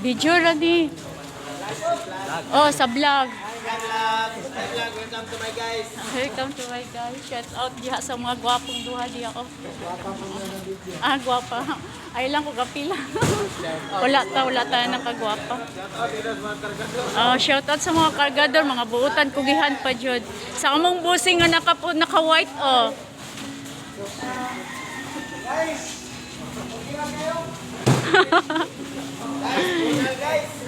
Video ra ni. Oh, sa vlog. Welcome to my guys. Welcome to my guys. Shout out diha sa mga gwapong duha diha oh. Ah, gwapa. Ay lang ko kapila. wala ta nang kagwapa. Shout out sa mga kargador, mga buutan kugihan pa jud. Sa among busing nga naka white oh. Guys. Okay na kayo? Guys, guys.